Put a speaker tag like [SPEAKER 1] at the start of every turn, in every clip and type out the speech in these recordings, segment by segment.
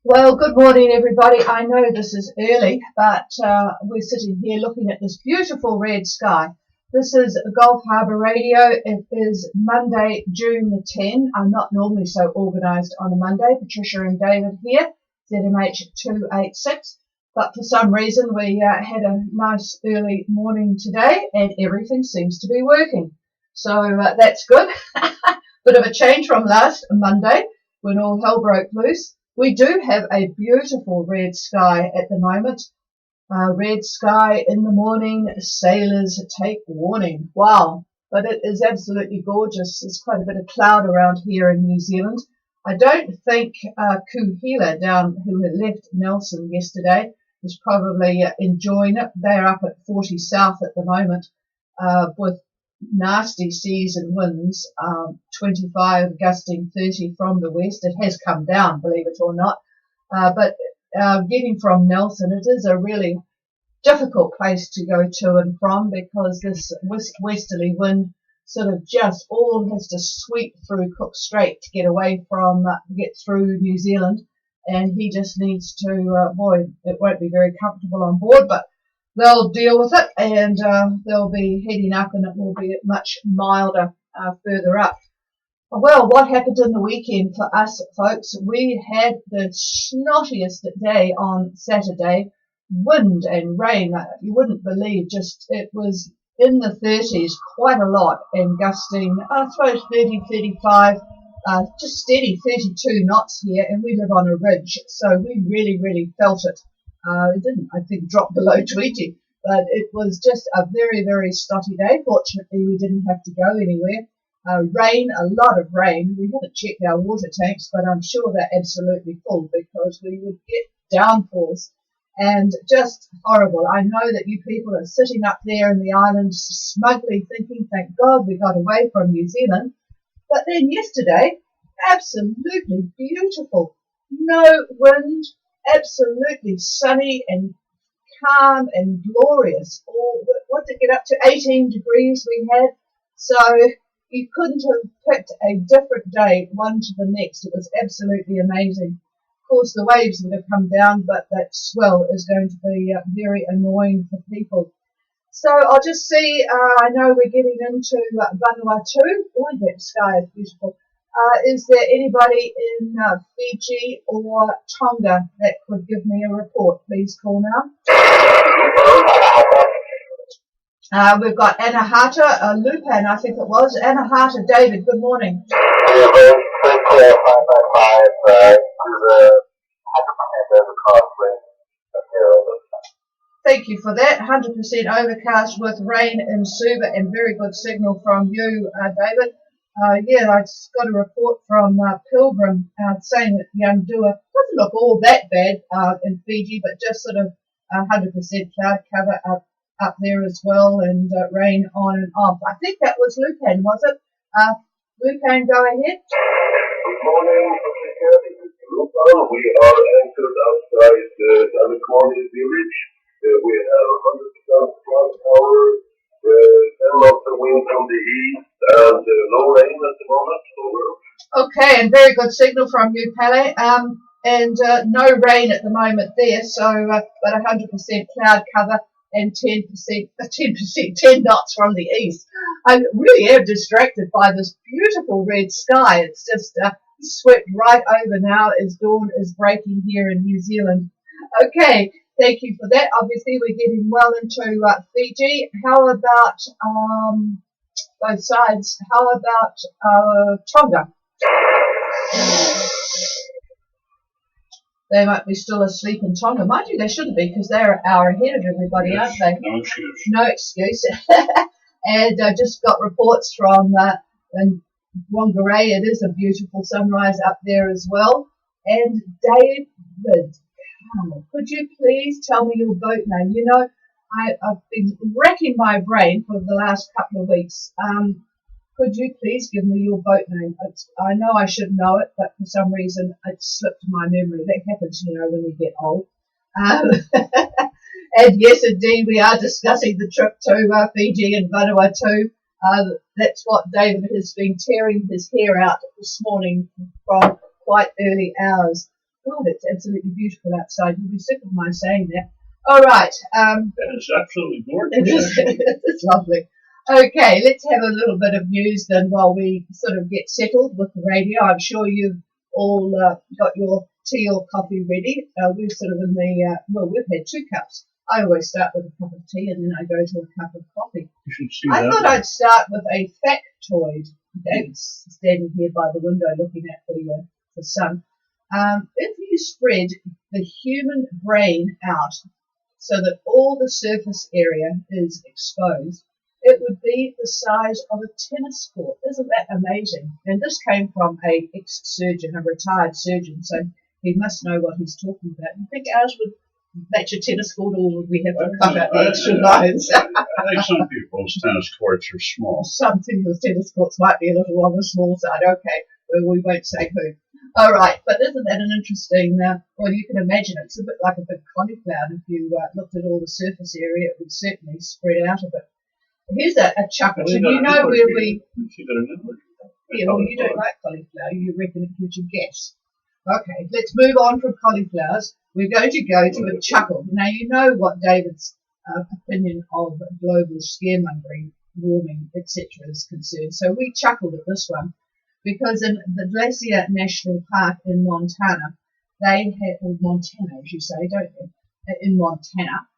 [SPEAKER 1] Well, good morning, everybody. I know this is early, but we're sitting here looking at this beautiful red sky. This is Gulf Harbour Radio. It is Monday, June the 10th. I'm not normally so organised on a Monday. Patricia and David here, ZMH 286. But for some reason, we had a nice early morning today, and everything seems to be working. So that's good. Bit of a change from last Monday when all hell broke loose. We do have a beautiful red sky at the moment. Red sky in the morning, sailors take warning. Wow, but it is absolutely gorgeous. There's quite a bit of cloud around here in New Zealand. I don't think Kuhila down, who had left Nelson yesterday, is probably enjoying it. They're up at 40 south at the moment with nasty seas and winds, 25 gusting 30 from the west. It has come down, believe it or not, but getting from Nelson, it is a really difficult place to go to and from because this westerly wind sort of just all has to sweep through Cook Strait to get away from, get through New Zealand, and he just needs to, boy, it won't be very comfortable on board, but they'll deal with it, and they'll be heading up, and it will be much milder further up. Well, what happened in the weekend for us, folks? We had the snottiest day on Saturday, wind and rain. You wouldn't believe, just it was in the 30s, quite a lot, and gusting, I suppose 30, 35, just steady 32 knots here, and we live on a ridge, so we really, really felt it. It didn't, I think, drop below 20, but it was just a very, very snotty day. Fortunately, we didn't have to go anywhere. Rain, a lot of rain. We haven't checked our water tanks, but I'm sure they're absolutely full because we would get downpours and just horrible. I know that you people are sitting up there in the islands smugly thinking, thank God we got away from New Zealand. But then yesterday, absolutely beautiful. No wind, absolutely sunny and calm and glorious. What did it get up to? 18 degrees we had. So you couldn't have picked a different day, one to the next. It was absolutely amazing. Of course, the waves would have come down, but that swell is going to be very annoying for people. So I'll just see, I know we're getting into Vanuatu. Boy, that sky is beautiful. Is there anybody in Fiji or Tonga that could give me a report? Please call now. We've got Anahata, Lupan, I think it was. Anahata, David, good morning. Thank you for that. 100% overcast with rain in Suva and very good signal from you, David. Yeah, I just got a report from Pilgrim saying that Yandua doesn't look all that bad in Fiji, but just sort of 100% cloud cover up there as well, and rain on and off. I think that was Lupan, was it? Lupan, go ahead.
[SPEAKER 2] Good morning, Patricia. This is Lupan. We are anchored outside California village. We have 100% cloud cover, 10 knots of wind from the east, and no rain at the moment. Over.
[SPEAKER 1] Okay, and very good signal from you, Pele. And no rain at the moment there, so but 100% cloud cover and 10 knots from the east. I really am distracted by this beautiful red sky. It's just swept right over now as dawn is breaking here in New Zealand. Okay, thank you for that. Obviously, we're getting well into Fiji. How about both sides? How about Tonga? They might be still asleep in Tonga. Mind you, they shouldn't be because they're an hour ahead of everybody,
[SPEAKER 2] yes,
[SPEAKER 1] aren't they?
[SPEAKER 2] No excuse.
[SPEAKER 1] No excuse. And I just got reports from Whangarei. It is a beautiful sunrise up there as well. And David, could you please tell me your boat name? You know, I've been racking my brain for the last couple of weeks. Could you please give me your boat name? I know I should know it, but for some reason it slipped my memory. That happens, you know, when you get old. And yes, indeed, we are discussing the trip to Fiji and Vanuatu. That's what David has been tearing his hair out this morning from quite early hours. God, it's absolutely beautiful outside. You'll be sick of my saying that. All right.
[SPEAKER 3] That is absolutely gorgeous.
[SPEAKER 1] It's lovely. Okay, let's have a little bit of news then while we sort of get settled with the radio. I'm sure you've all got your tea or coffee ready. We're sort of in the, we've had 2 cups. I always start with a cup of tea and then I go to a cup of coffee.
[SPEAKER 3] You should see
[SPEAKER 1] I
[SPEAKER 3] that
[SPEAKER 1] thought
[SPEAKER 3] one.
[SPEAKER 1] I'd start with a factoid. David's standing here by the window looking at the sun. If you spread the human brain out so that all the surface area is exposed, it would be the size of a tennis court. Isn't that amazing? And this came from a ex-surgeon, a retired surgeon, so he must know what he's talking about. You think ours would match a tennis court, or would we have to cut out the extra lines?
[SPEAKER 3] I think some people's tennis courts are small.
[SPEAKER 1] Some people's tennis courts might be a little on the small side. Okay, well, we won't say who. All right, but isn't that an interesting, well, you can imagine it's a bit like a big cauliflower. If you looked at all the surface area, it would certainly spread out a bit. Here's a chuckle. And you know where we... Yeah, well, you don't like cauliflower. You reckon it gives you gas. Okay, let's move on from cauliflowers. We're going to go to a chuckle. Now, you know what David's opinion of global scaremongering, warming, etc. is concerned. So we chuckled at this one because in the Glacier National Park in Montana, they have, or Montana, as you say, don't they? In Montana,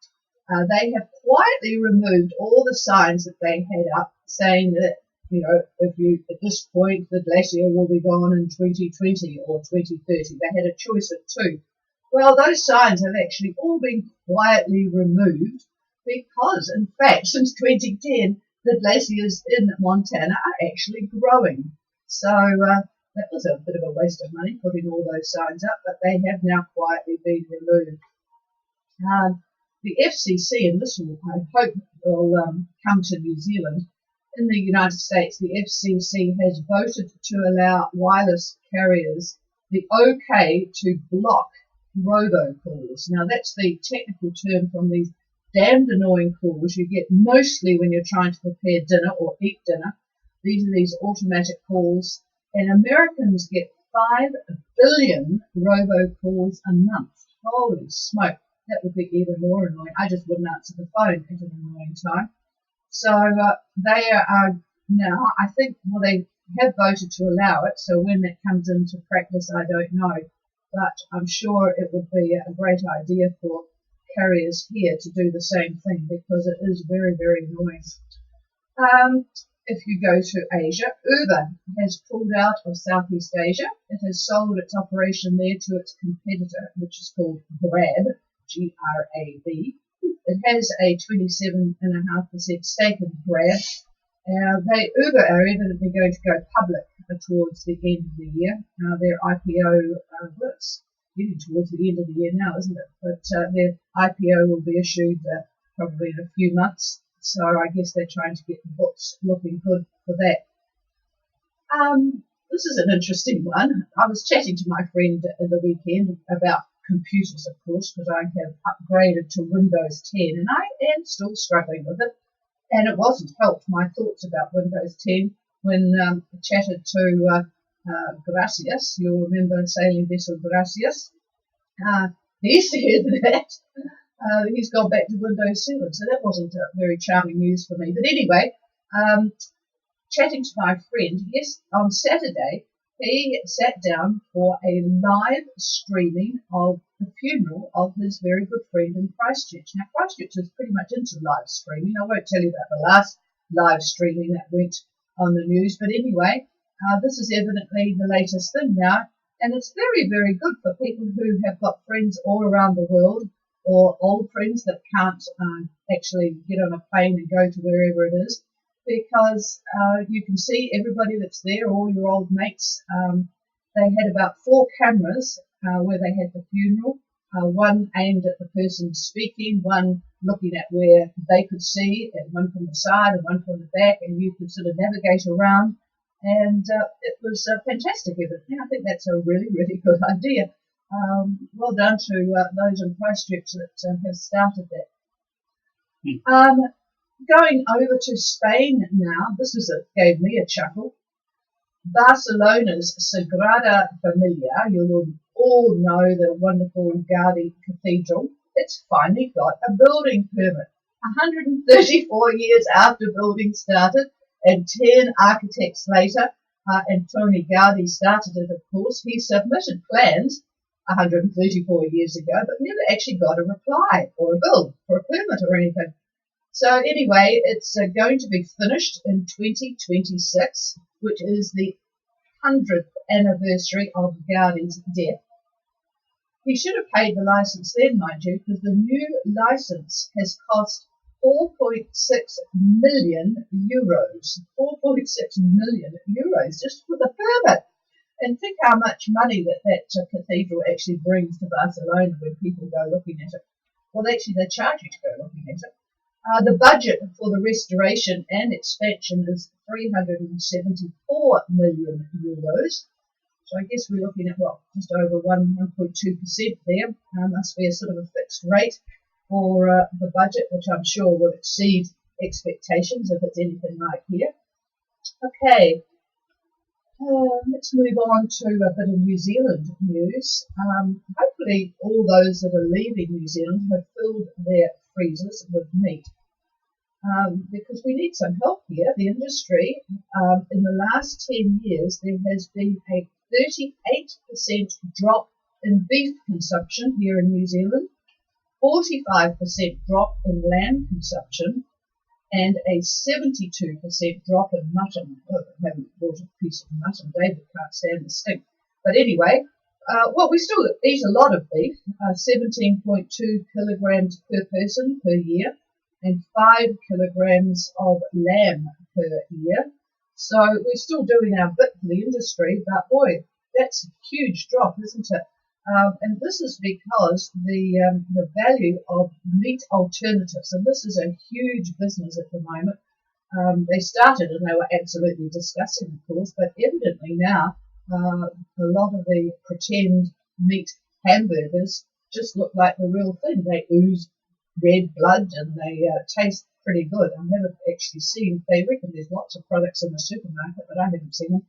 [SPEAKER 1] they have quietly removed all the signs that they had up saying that, you know, if you, at this point, the glacier will be gone in 2020 or 2030. They had a choice of 2. Well, those signs have actually all been quietly removed because, in fact, since 2010, the glaciers in Montana are actually growing. So that was a bit of a waste of money putting all those signs up, but they have now quietly been removed. The FCC, and this will, I hope, will come to New Zealand. In the United States, the FCC has voted to allow wireless carriers the okay to block robocalls. Now, that's the technical term from these damned annoying calls you get mostly when you're trying to prepare dinner or eat dinner. These are these automatic calls, and Americans get 5 billion robocalls a month. Holy smoke, that would be even more annoying. I just wouldn't answer the phone at an annoying time. So they are now, I think, well, they have voted to allow it, so when that comes into practice, I don't know. But I'm sure it would be a great idea for carriers here to do the same thing because it is very, very annoying. If you go to Asia, Uber has pulled out of Southeast Asia. It has sold its operation there to its competitor, which is called Grab, G-R-A-B. It has a 27.5% stake in Grab. Uber are evidently going to go public towards the end of the year. Their IPO, well, it's getting towards the end of the year now, isn't it? But their IPO will be issued probably in a few months. So I guess they're trying to get the books looking good for that. This is an interesting one. I was chatting to my friend in the weekend about computers, of course, because I have upgraded to Windows 10 and I am still struggling with it. And it wasn't helped my thoughts about Windows 10 when I chatted to Gracias. You'll remember sailing vessel Gracias. He said that he's gone back to Windows 7, so that wasn't very charming news for me. But anyway, chatting to my friend, yes, on Saturday, he sat down for a live streaming of the funeral of his very good friend in Christchurch. Now, Christchurch is pretty much into live streaming. I won't tell you about the last live streaming that went on the news, but anyway, this is evidently the latest thing now, and it's very, very good for people who have got friends all around the world or old friends that can't actually get on a plane and go to wherever it is, because you can see everybody that's there, all your old mates. They had about 4 cameras where they had the funeral, one aimed at the person speaking, one looking at where they could see, and one from the side and one from the back, and you could sort of navigate around. And it was fantastic everything. I think that's a really, really good idea. Well done to those in Christchurch that have started that. Going over to Spain now, gave me a chuckle. Barcelona's Sagrada Familia, you'll all know the wonderful Gaudi Cathedral. It's finally got a building permit. 134 years after building started and 10 architects later, and Tony Gaudi started it, of course. He submitted plans 134 years ago, but never actually got a reply or a bill for a permit or anything. So anyway, it's going to be finished in 2026, which is the 100th anniversary of Gaudi's death. He should have paid the license then, mind you, because the new license has cost 4.6 million euros. 4.6 million euros just for the permit. And think how much money that cathedral actually brings to Barcelona when people go looking at it. Well, actually, they charge you to go looking at it. The budget for the restoration and expansion is 374 million euros. So I guess we're looking at, just over 1.2% there. Must be a sort of a fixed rate for the budget, which I'm sure will exceed expectations if it's anything like here. Okay, let's move on to a bit of New Zealand news. Hopefully all those that are leaving New Zealand have filled their freezers with meat. Because we need some help here. The industry, in the last 10 years, there has been a 38% drop in beef consumption here in New Zealand, 45% drop in lamb consumption, and a 72% drop in mutton. Oh, I haven't bought a piece of mutton. David can't stand the stink. But anyway, we still eat a lot of beef, 17.2 kilograms per person per year, and 5 kilograms of lamb per year. So we're still doing our bit for the industry, but boy, that's a huge drop, isn't it? And this is because the value of meat alternatives, and this is a huge business at the moment. They started and they were absolutely disgusting, of course, but evidently now a lot of the pretend meat hamburgers just look like the real thing. They ooze red blood and they taste pretty good. I haven't actually seen, they reckon there's lots of products in the supermarket, but I haven't seen them.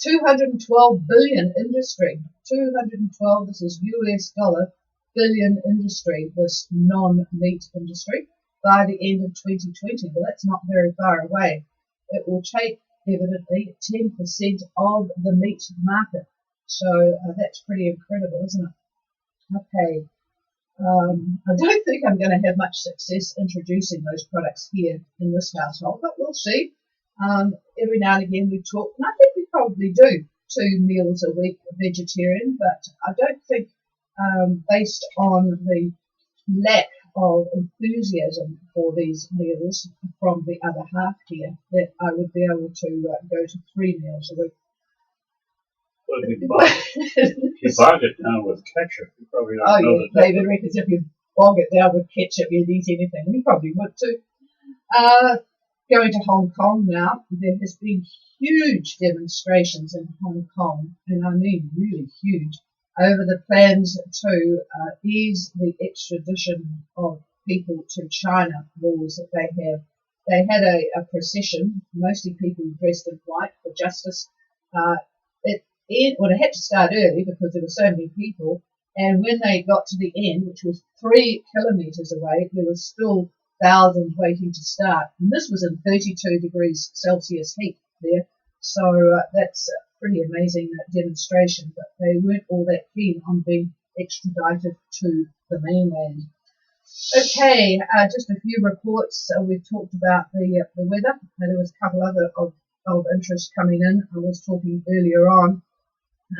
[SPEAKER 1] 212 billion industry. 212, this is US dollar, billion industry, this non-meat industry, by the end of 2020. Well, that's not very far away. It will take, evidently, 10% of the meat market. So that's pretty incredible, isn't it? Okay. I don't think I'm going to have much success introducing those products here in this household, but we'll see. Every now and again we talk, and I think we probably do 2 meals a week vegetarian, but I don't think, based on the lack of enthusiasm for these meals from the other half here, that I would be able to go to 3 meals a week.
[SPEAKER 3] Well, if you bog it down with ketchup, you probably don't know that.
[SPEAKER 1] David reckons if you bog it down with ketchup, you'd eat anything. We probably would too. Going to Hong Kong now, there has been huge demonstrations in Hong Kong, and I mean really huge, over the plans to ease the extradition of people to China laws that they have. They had a procession, mostly people dressed in white for justice. It had to start early because there were so many people, and when they got to the end, which was 3 kilometres away, there was still thousands waiting to start. And this was in 32 degrees Celsius heat there, so that's a pretty amazing demonstration, but they weren't all that keen on being extradited to the mainland. Okay, just a few reports. We've talked about the weather. There was a couple other of interest coming in. I was talking earlier on.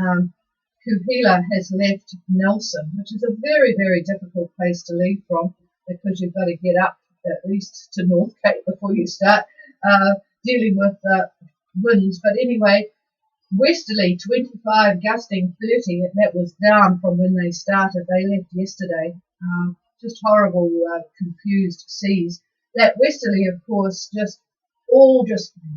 [SPEAKER 1] Kuhila has left Nelson, which is a very, very difficult place to leave from because you've got to get up at least to North Cape before you start dealing with winds. But anyway, westerly 25, gusting 30, and that was down from when they started. They left yesterday. Just horrible, confused seas. That westerly, of course, just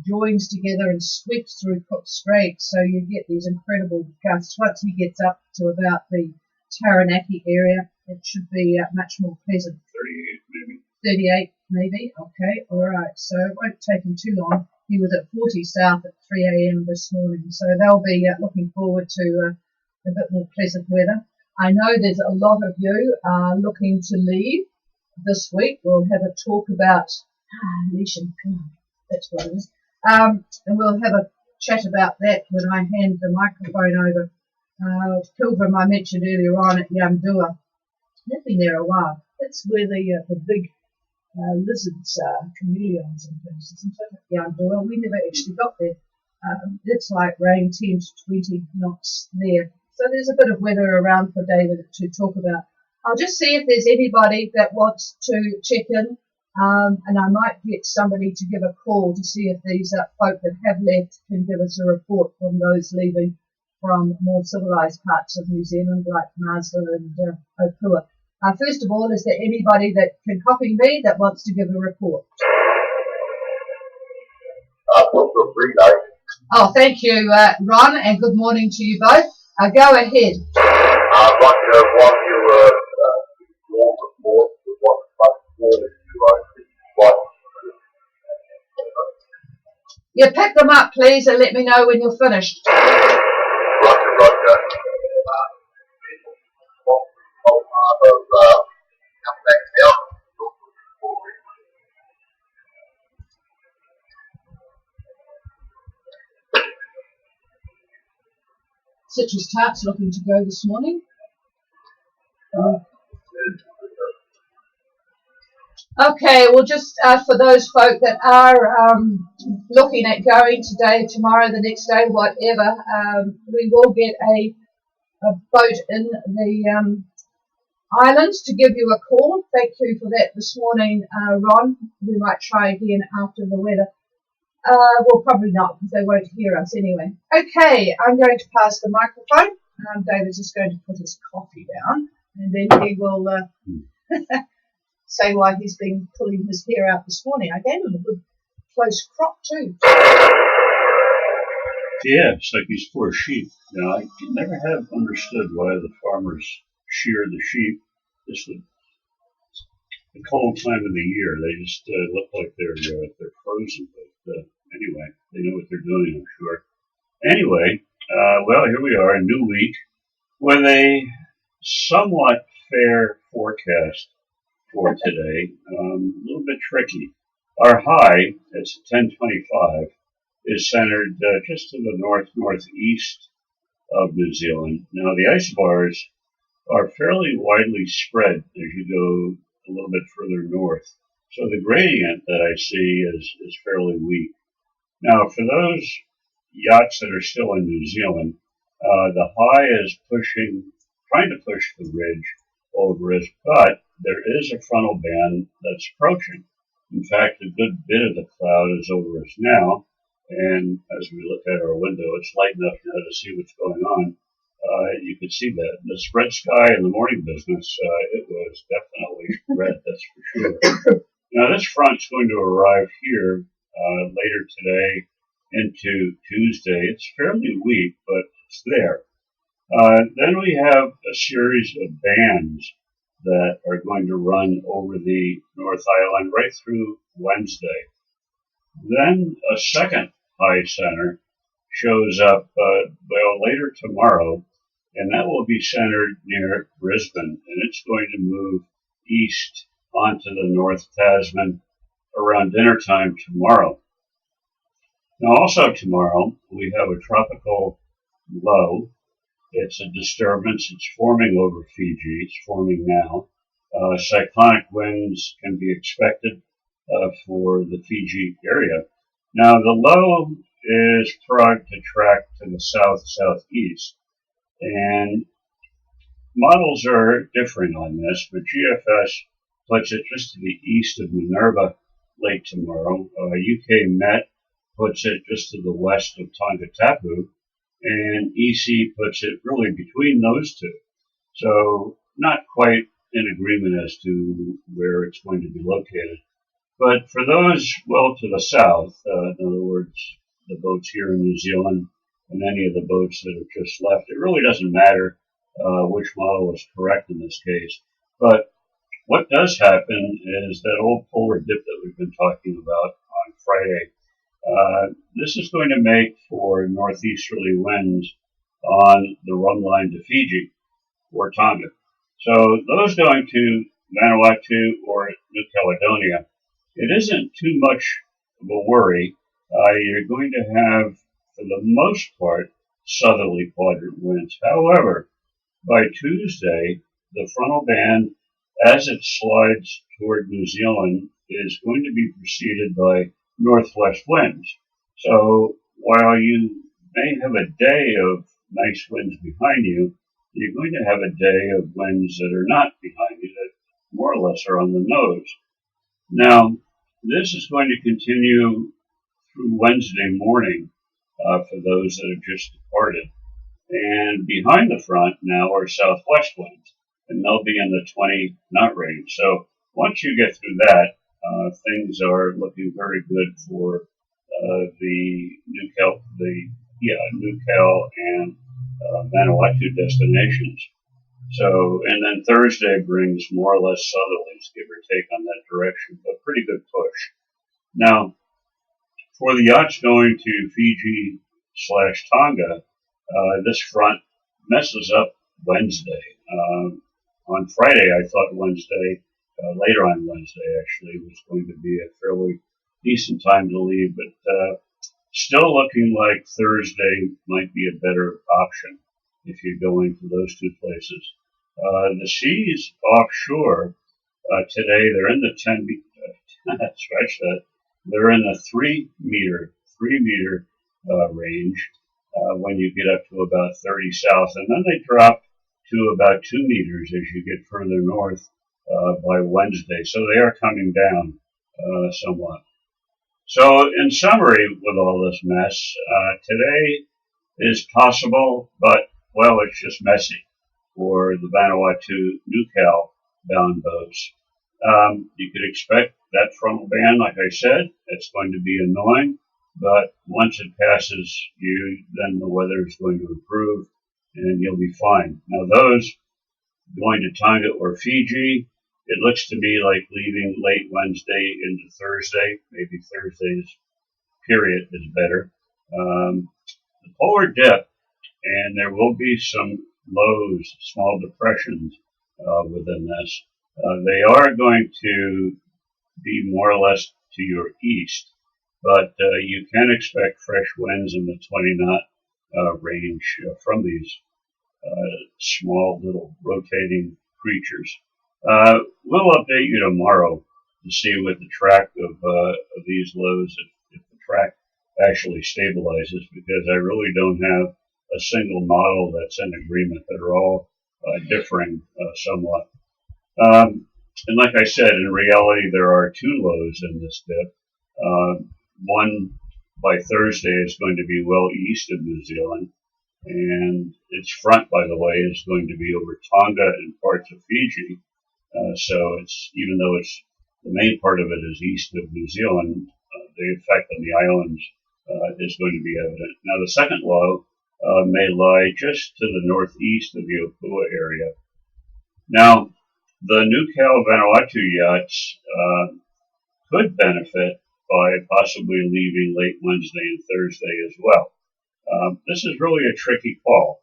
[SPEAKER 1] joins together and sweeps through Cook Strait, so you get these incredible gusts. Once he gets up to about the Taranaki area, it should be much more pleasant.
[SPEAKER 3] 38 maybe.
[SPEAKER 1] 38 maybe, okay, alright, so it won't take him too long. He was at 40 south at 3 a.m. this morning, so they'll be looking forward to a bit more pleasant weather. I know there's a lot of you looking to leave this week. We'll have a talk about leash and pillow. That's what it is. And we'll have a chat about that when I hand the microphone over. Pilgrim I mentioned earlier on at Yamdua. They've been there a while. That's where the big lizards, chameleons and things, isn't it? Yamdua. We never actually got there. It's like rain 10 to 20 knots there. So there's a bit of weather around for David to talk about. I'll just see if there's anybody that wants to check in, and I might get somebody to give a call to see if these folk that have left can give us a report from those leaving from more civilised parts of New Zealand like Marsden and Opua. First of all, is there anybody that can copy me that wants to give a report? Oh, thank you, Ron, and good morning to you both. Go ahead.
[SPEAKER 2] I'd like to want you more report with what you like.
[SPEAKER 1] Yeah, pick them up, please, and let me know when you're finished.
[SPEAKER 2] Roger.
[SPEAKER 1] Citrus Tart's looking to go this morning. Okay, well, just for those folk that are looking at going today, tomorrow, the next day, whatever, we will get a boat in the islands to give you a call. Thank you for that this morning, Ron. We might try again after the weather. Well, probably not, because they won't hear us anyway. Okay, I'm going to pass the microphone. David's just going to put his coffee down, and then he will say why he's been pulling his hair out this morning. I gave him a good close crop too.
[SPEAKER 3] Yeah, it's like these poor sheep. You know, I never have understood why the farmers shear the sheep. This is the cold time of the year. They just look like they're frozen. But anyway, they know what they're doing, I'm sure. Anyway, well, here we are, a new week with a somewhat fair forecast for today. A little bit tricky. Our high, it's 1025, is centered just to the northeast of New Zealand. Now, the ice bars are fairly widely spread as you go a little bit further north. So the gradient that I see is fairly weak. Now, for those yachts that are still in New Zealand, the high is trying to push the ridge over us, but there is a frontal band that's approaching. In fact, a good bit of the cloud is over us now, and as we look at our window, it's light enough now to see what's going on. You could see that. The spread sky in the morning business, it was definitely red, that's for sure. Now, this front's going to arrive here later today into Tuesday. It's fairly weak, but it's there. Then we have a series of bands that are going to run over the North Island right through Wednesday. Then a second high center shows up, later tomorrow, and that will be centered near Brisbane, and it's going to move east onto the North Tasman around dinner time tomorrow. Now, also tomorrow, we have a tropical low. It's a disturbance. It's forming over Fiji. It's forming now. Cyclonic winds can be expected for the Fiji area. Now, the low is prone to track to the south-southeast, and models are differing on this, but GFS puts it just to the east of Minerva late tomorrow. UK Met puts it just to the west of Tongatapu, and EC puts it really between those two. So not quite in agreement as to where it's going to be located. But for those well to the south, in other words, the boats here in New Zealand and any of the boats that have just left, it really doesn't matter which model is correct in this case. But what does happen is that old polar dip that we've been talking about on Friday. This is going to make for northeasterly winds on the run line to Fiji or Tonga. So those going to Vanuatu or New Caledonia, it isn't too much of a worry. You're going to have, for the most part, southerly quadrant winds. However, by Tuesday, the frontal band, as it slides toward New Zealand, is going to be preceded by northwest winds. So while you may have a day of nice winds behind you, you're going to have a day of winds that are not behind you, that more or less are on the nose. Now, this is going to continue through Wednesday morning for those that have just departed. And behind the front now are southwest winds, and they'll be in the 20 knot range. So once you get through that, things are looking very good for the New Cal, New Cal and Vanuatu destinations. So, and then Thursday brings more or less southerlies, give or take on that direction, but pretty good push. Now, for the yachts going to Fiji / Tonga, this front messes up Wednesday. On Friday, I thought Wednesday, later on Wednesday actually, was going to be a fairly decent time to leave, but still looking like Thursday might be a better option if you're going to those two places. The seas offshore today, they're in the 10 scratch that, they're in the 3 meter range when you get up to about 30 south, and then they drop to about 2 meters as you get further north by Wednesday. So they are coming down somewhat. So in summary, with all this mess, today is possible, but, well, it's just messy for the Vanuatu New Cal bound boats. You could expect that frontal band, like I said, it's going to be annoying, but once it passes you, then the weather is going to improve and you'll be fine. Now those going to Tonga or Fiji, it looks to me like leaving late Wednesday into Thursday. Maybe Thursday's period is better. The polar dip, and there will be some lows, small depressions within this. They are going to be more or less to your east, but you can expect fresh winds in the 20 knot range from these small little rotating creatures. We'll update you tomorrow to see what the track of these lows, if the track actually stabilizes, because I really don't have a single model that's in agreement. They're all differing somewhat. And like I said, in reality, there are 2 lows in this dip. One by Thursday is going to be well east of New Zealand, and its front, by the way, is going to be over Tonga and parts of Fiji. So it's, even though it's the main part of it is east of New Zealand, the effect on the islands is going to be evident. Now the second low may lie just to the northeast of the Opua area. Now the New Cal Vanuatu yachts could benefit by possibly leaving late Wednesday and Thursday as well. This is really a tricky call,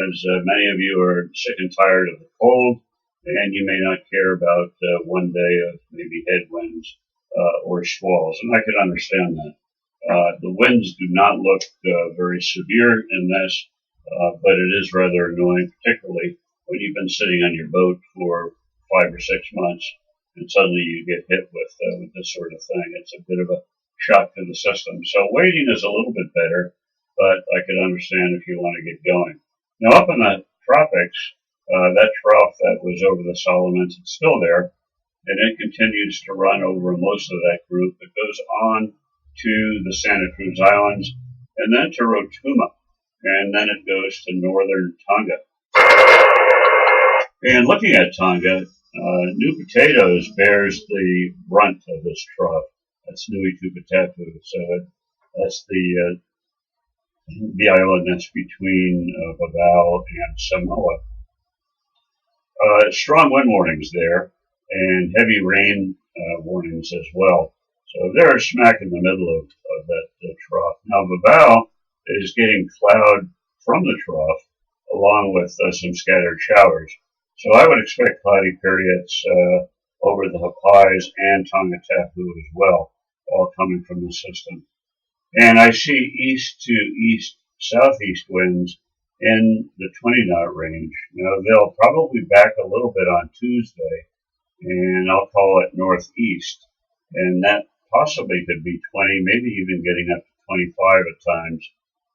[SPEAKER 3] as many of you are sick and tired of the cold, and you may not care about one day of maybe headwinds or squalls, and I could understand that. The winds do not look very severe in this, but it is rather annoying, particularly when you've been sitting on your boat for 5 or 6 months, and suddenly you get hit with this sort of thing. It's a bit of a shock to the system. So waiting is a little bit better, but I could understand if you want to get going. Now up in the tropics, that trough that was over the Solomons, it's still there, and it continues to run over most of that group. It goes on to the Santa Cruz Islands, and then to Rotuma, and then it goes to northern Tonga. And looking at Tonga, New Potatoes bears the brunt of this trough. That's Nui Tupatatu, so that's the island that's between Vavau and Samoa. Strong wind warnings there, and heavy rain warnings as well. So they're smack in the middle of that trough. Now Vavau is getting cloud from the trough, along with some scattered showers. So I would expect cloudy periods over the Hapais and Tongatapu as well, all coming from the system. And I see east to east southeast winds in the 20 knot range. Now they'll probably back a little bit on Tuesday, and I'll call it northeast, and that possibly could be 20, maybe even getting up to 25 at times.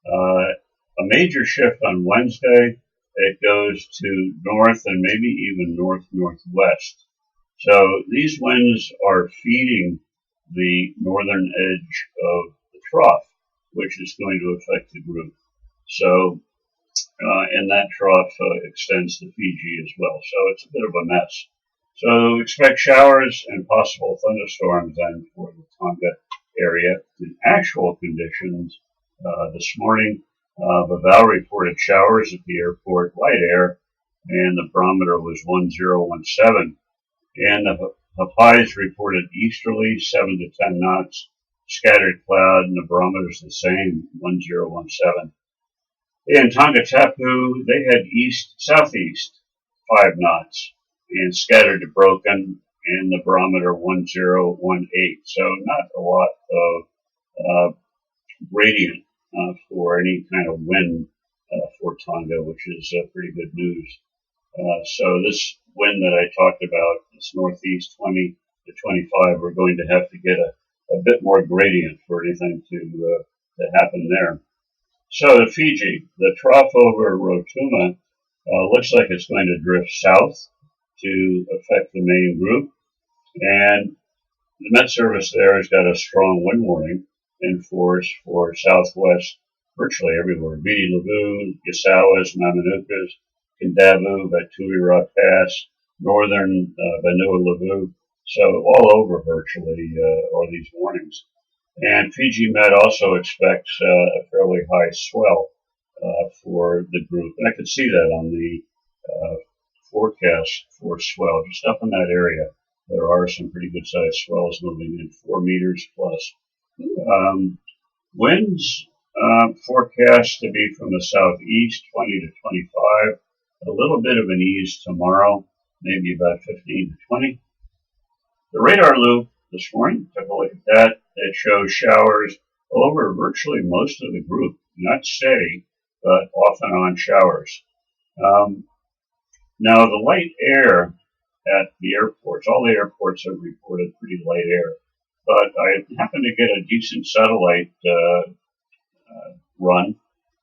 [SPEAKER 3] A major shift on Wednesday, it goes to north and maybe even north-northwest. So these winds are feeding the northern edge of the trough, which is going to affect the group. So, and that trough extends to Fiji as well. So it's a bit of a mess. So expect showers and possible thunderstorms then for the Tonga area. In actual conditions, this morning, Vaval reported showers at the airport, light air, and the barometer was 1017. And the Hapais reported easterly 7 to 10 knots, scattered cloud, and the barometer is the same, 1017. In Tongatapu, they had east-southeast 5 knots, and scattered to broken, and the barometer 1018. So not a lot of gradient for any kind of wind for Tonga, which is pretty good news. So this wind that I talked about, this northeast 20 to 25, we're going to have to get a bit more gradient for anything to happen there. So to Fiji, the trough over Rotuma looks like it's going to drift south to affect the main group, and the Met Service there has got a strong wind warning in force for southwest virtually everywhere. Viti Levu, Gisawas, Mamanukas, Kindavu, Vatui Rock Pass, northern Vanua Levu. So all over virtually are these warnings. And Fiji Met also expects a fairly high swell for the group. And I could see that on the forecast for swell. Just up in that area, there are some pretty good sized swells moving in, 4 meters plus. Winds forecast to be from the southeast, 20 to 25. A little bit of an ease tomorrow, maybe about 15 to 20. The radar loop this morning, took a look at that. It shows showers over virtually most of the group. Not steady, but off and on showers. Now the light air at the airports, all the airports have reported pretty light air. But I happened to get a decent satellite run,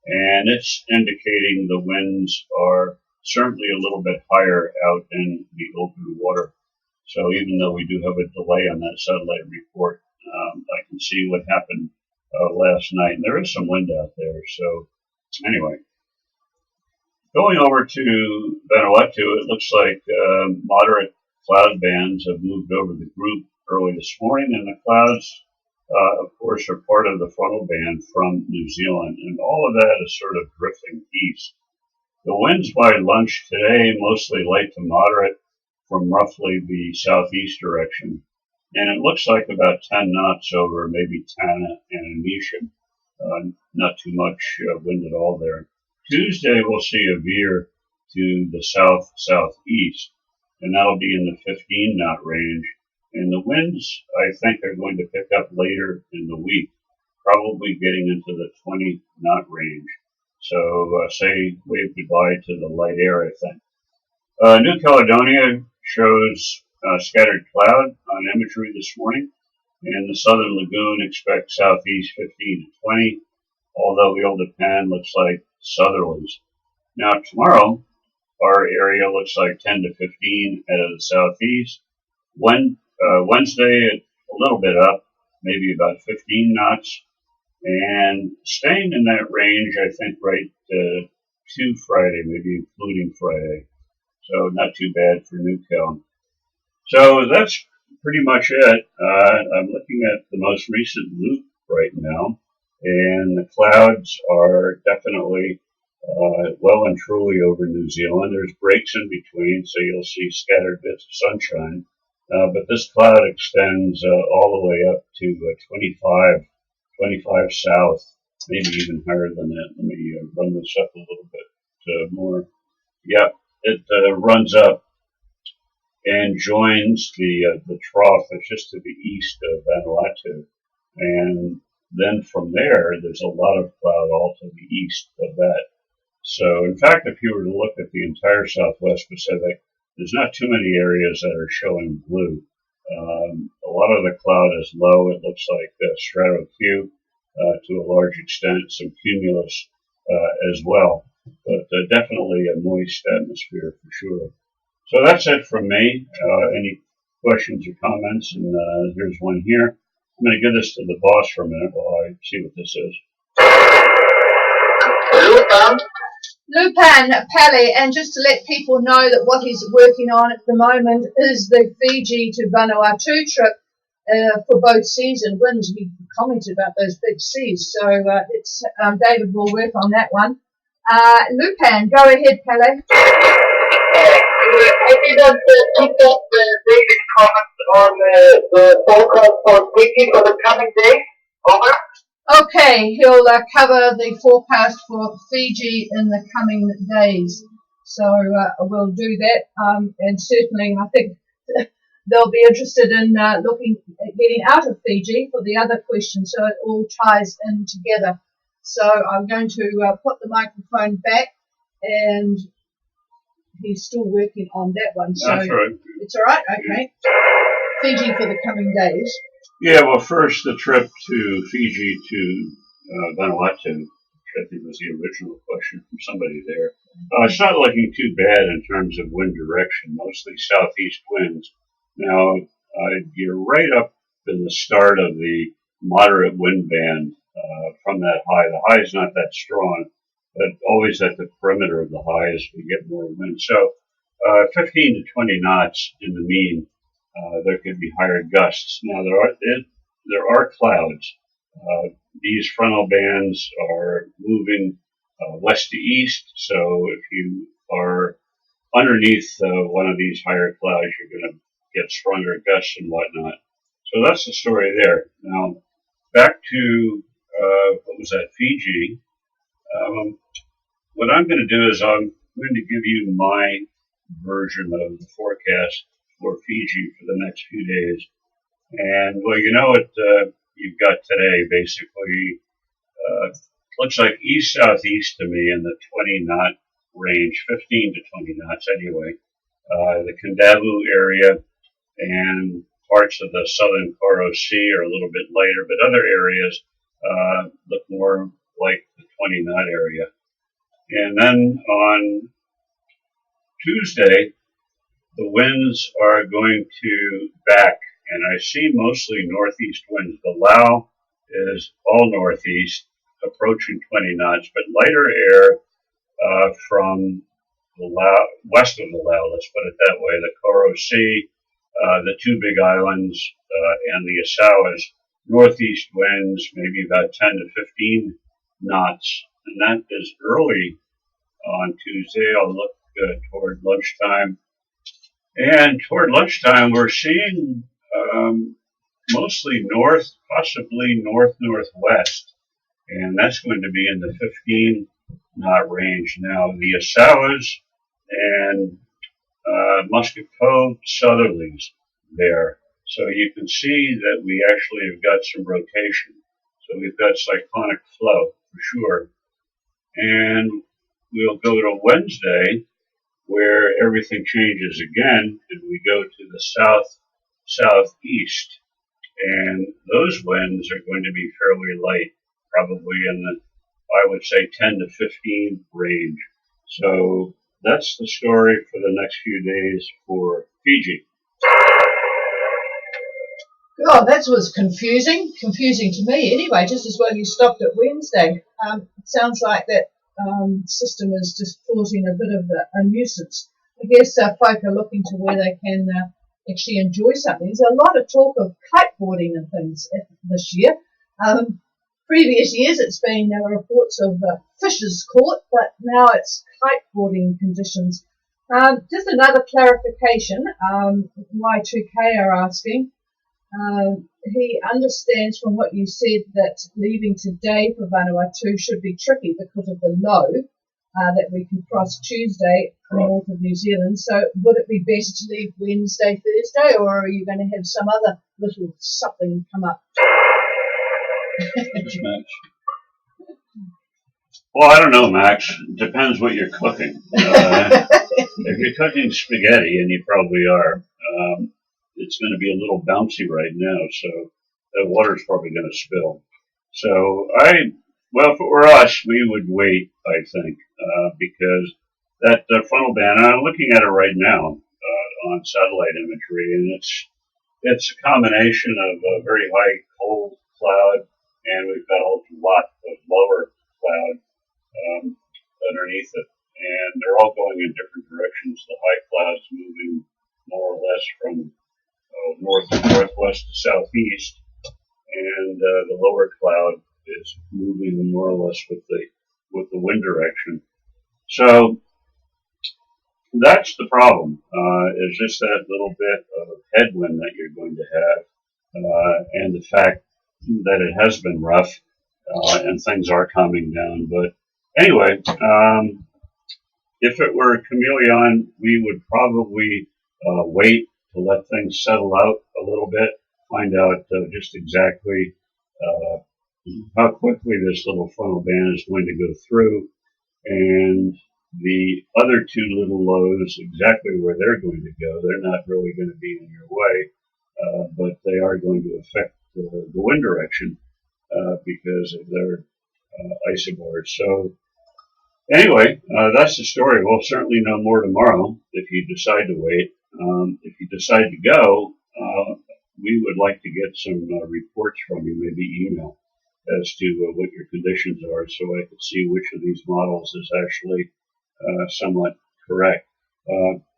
[SPEAKER 3] and it's indicating the winds are certainly a little bit higher out in the open water. So even though we do have a delay on that satellite report, I can see what happened last night. And there is some wind out there. So anyway, going over to Vanuatu, it looks like moderate cloud bands have moved over the group early this morning, and the clouds, of course, are part of the frontal band from New Zealand, and all of that is sort of drifting east. The winds by lunch today, mostly light to moderate from roughly the southeast direction, and it looks like about 10 knots over maybe Tanna and Anisha. Not too much wind at all there. Tuesday, we'll see a veer to the south-southeast, and that'll be in the 15 knot range. And the winds, I think, are going to pick up later in the week, probably getting into the 20 knot range. So say wave goodbye to the light air, I think. New Caledonia shows scattered cloud on imagery this morning, and the southern lagoon expects southeast 15 to 20, although the Old Pan looks like southerlies. Now tomorrow, our area looks like 10 to 15 out of the southeast. Wednesday, a little bit up, maybe about 15 knots, and staying in that range, I think, right to Friday, maybe including Friday. So not too bad for New Cal. So that's pretty much it. I'm looking at the most recent loop right now, and the clouds are definitely well and truly over New Zealand. There's breaks in between, so you'll see scattered bits of sunshine. But this cloud extends all the way up to 25 south maybe even higher than that. Let me run this up a little bit more. Yep, it runs up and joins the trough that's just to the east of Vanuatu. And then from there, there's a lot of cloud all to the east of that. So, in fact, if you were to look at the entire Southwest Pacific, there's not too many areas that are showing blue. A lot of the cloud is low. It looks like strato Q to a large extent, some cumulus as well, but definitely a moist atmosphere for sure. So that's it from me. Any questions or comments? And here's one here. I'm going to give this to the boss for a minute while I see what this is.
[SPEAKER 1] Lupan Pally, and just to let people know that what he's working on at the moment is the Fiji to Vanuatu trip for both seas and winds. We commented about those big seas, so it's David will work on that one. Lupan, go ahead, Pally.
[SPEAKER 4] I did not pick up David's comments on the forecast for Fiji for the coming days. Over.
[SPEAKER 1] Okay, he'll cover the forecast for Fiji in the coming days. So we'll do that, and certainly I think they'll be interested in looking at getting out of Fiji for the other question, so it all ties in together. So I'm going to put the microphone back, and he's still working on that one. So
[SPEAKER 3] that's right.
[SPEAKER 1] It's all right, okay. Fiji for the coming days.
[SPEAKER 3] Yeah, well, first the trip to Fiji to Vanuatu, which I think was the original question from somebody there. It's not looking too bad in terms of wind direction, mostly southeast winds. Now, you're right up in the start of the moderate wind band from that high. The high is not that strong, but always at the perimeter of the high as we get more wind. So 15 to 20 knots in the mean. There could be higher gusts. Now there are clouds. These frontal bands are moving west to east. So if you are underneath one of these higher clouds, you're going to get stronger gusts and whatnot. So that's the story there. Now back to what was that, Fiji? What I'm going to do is I'm going to give you my version of the forecast for Fiji for the next few days. And, well, you know what you've got today, basically. Looks like east-southeast to me in the 20-knot range, 15 to 20 knots anyway. The Kandavu area and parts of the southern Koro Sea are a little bit lighter, but other areas look more like the 20-knot area. And then on Tuesday, the winds are going to back, and I see mostly northeast winds. The Lao is all northeast, approaching 20 knots, but lighter air from the Lao, west of the Lao, let's put it that way, the Koro Sea, the two big islands, and the Asauas, northeast winds, maybe about 10 to 15 knots, and that is early on Tuesday. I'll look toward lunchtime. And toward lunchtime, we're seeing mostly north, possibly north-northwest, and that's going to be in the 15-knot range. Now, the Asauas and Muscat Cove southerlies there. So you can see that we actually have got some rotation. So we've got cyclonic flow for sure. And we'll go to Wednesday, where everything changes again, and we go to the southeast, and those winds are going to be fairly light, probably in the, I would say, 10 to 15 range. So that's the story for the next few days for Fiji.
[SPEAKER 1] Oh, that was confusing to me anyway, just as well you stopped at Wednesday. It sounds like that system is just causing a bit of a nuisance. I guess folk are looking to where they can actually enjoy something. There's a lot of talk of kiteboarding and things this year. Previous years it's been reports of fishes caught, but now it's kiteboarding conditions. Just another clarification, Y2K are asking, he understands from what you said that leaving today for Vanuatu should be tricky because of the low that we can cross Tuesday north of New Zealand. So would it be better to leave Wednesday, Thursday, or are you going to have some other little something come up?
[SPEAKER 3] Well, I don't know, Max. Depends what you're cooking. If you're cooking spaghetti, and you probably are, it's going to be a little bouncy right now, so the water's probably going to spill. So well, if it were us, we would wait, I think, because that funnel band, I'm looking at it right now on satellite imagery, and it's a combination of a very high cold cloud, and we've got a lot of lower cloud underneath it, and they're all going in different directions. The high cloud's moving more or less from north to northwest to southeast, and the lower cloud is moving more or less with the wind direction. So that's the problem. Is just that little bit of headwind that you're going to have, and the fact that it has been rough, and things are calming down. But anyway, if it were Chameleon, we would probably wait to let things settle out a little bit, find out just exactly how quickly this little frontal band is going to go through, and the other two little lows, exactly where they're going to go. They're not really going to be in your way, but they are going to affect the wind direction because of their isobars. So anyway, that's the story. We'll certainly know more tomorrow if you decide to wait. If you decide to go, we would like to get some reports from you, maybe email, as to what your conditions are, so I could see which of these models is actually somewhat correct.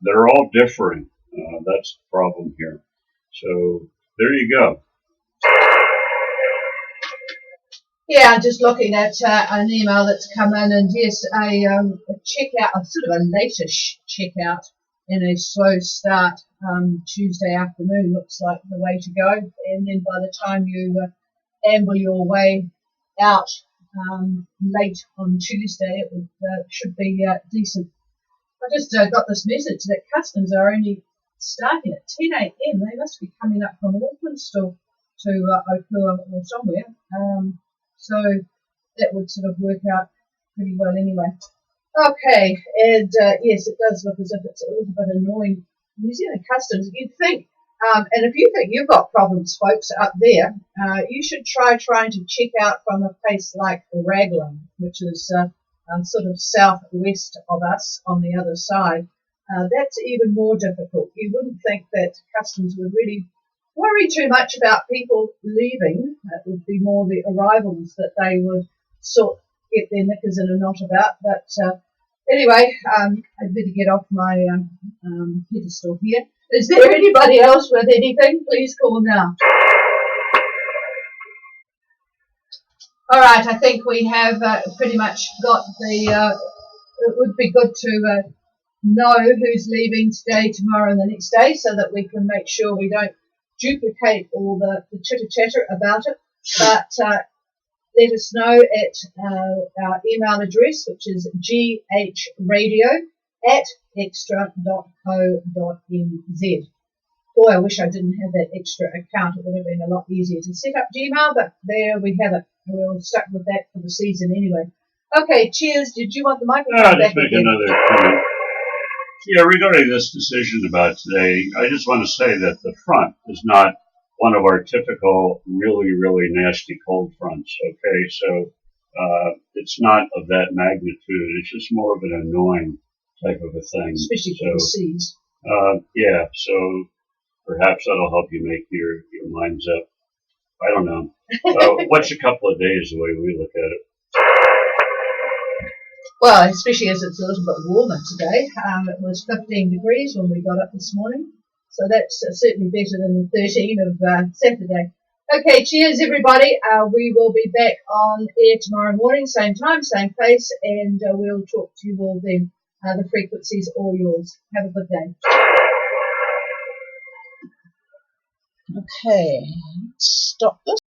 [SPEAKER 3] They're all differing. That's the problem here. So there you go.
[SPEAKER 1] Yeah, just looking at an email that's come in, and yes, a checkout, a sort of a later checkout in a slow start Tuesday afternoon looks like the way to go. And then by the time you amble your way out late on Tuesday, it should be decent. I just got this message that customs are only starting at 10 a.m. They must be coming up from Auckland still to Okua or somewhere. So that would sort of work out pretty well anyway. Okay, and yes, it does look as if it's a little bit annoying. New Zealand customs, you'd think, and if you think you've got problems, folks, up there, you should try trying to check out from a place like Raglan, which is sort of southwest of us on the other side. That's even more difficult. You wouldn't think that customs would really worry too much about people leaving. It would be more the arrivals that they would sort get their knickers in a knot about. But anyway, I'd better get off my pedestal here. Is there anybody else with anything? Please call now. All right, I think we have pretty much got the. It would be good to know who's leaving today, tomorrow, and the next day, so that we can make sure we don't duplicate all the chitter chatter about it. But let us know at our email address, which is ghradio@extra.co.nz. Boy, I wish I didn't have that extra account. It would have been a lot easier to set up Gmail, but there we have it. We're stuck with that for the season anyway. Okay, cheers. Did you want the microphone back
[SPEAKER 3] Just make
[SPEAKER 1] again?
[SPEAKER 3] another comment. Yeah, regarding this decision about today, I just want to say that the front is not one of our typical really, really nasty cold fronts. Okay, so it's not of that magnitude. It's just more of an annoying type of a thing.
[SPEAKER 1] Especially for the seas.
[SPEAKER 3] Yeah, so perhaps that'll help you make your minds up. I don't know. What's a couple of days the way we look at it?
[SPEAKER 1] Well, especially as it's a little bit warmer today. It was 15 degrees when we got up this morning. So that's certainly better than the 13 of Saturday. Okay, cheers everybody. We will be back on air tomorrow morning, same time, same place, and we'll talk to you all then. The frequency's all yours. Have a good day. Okay, let's stop this.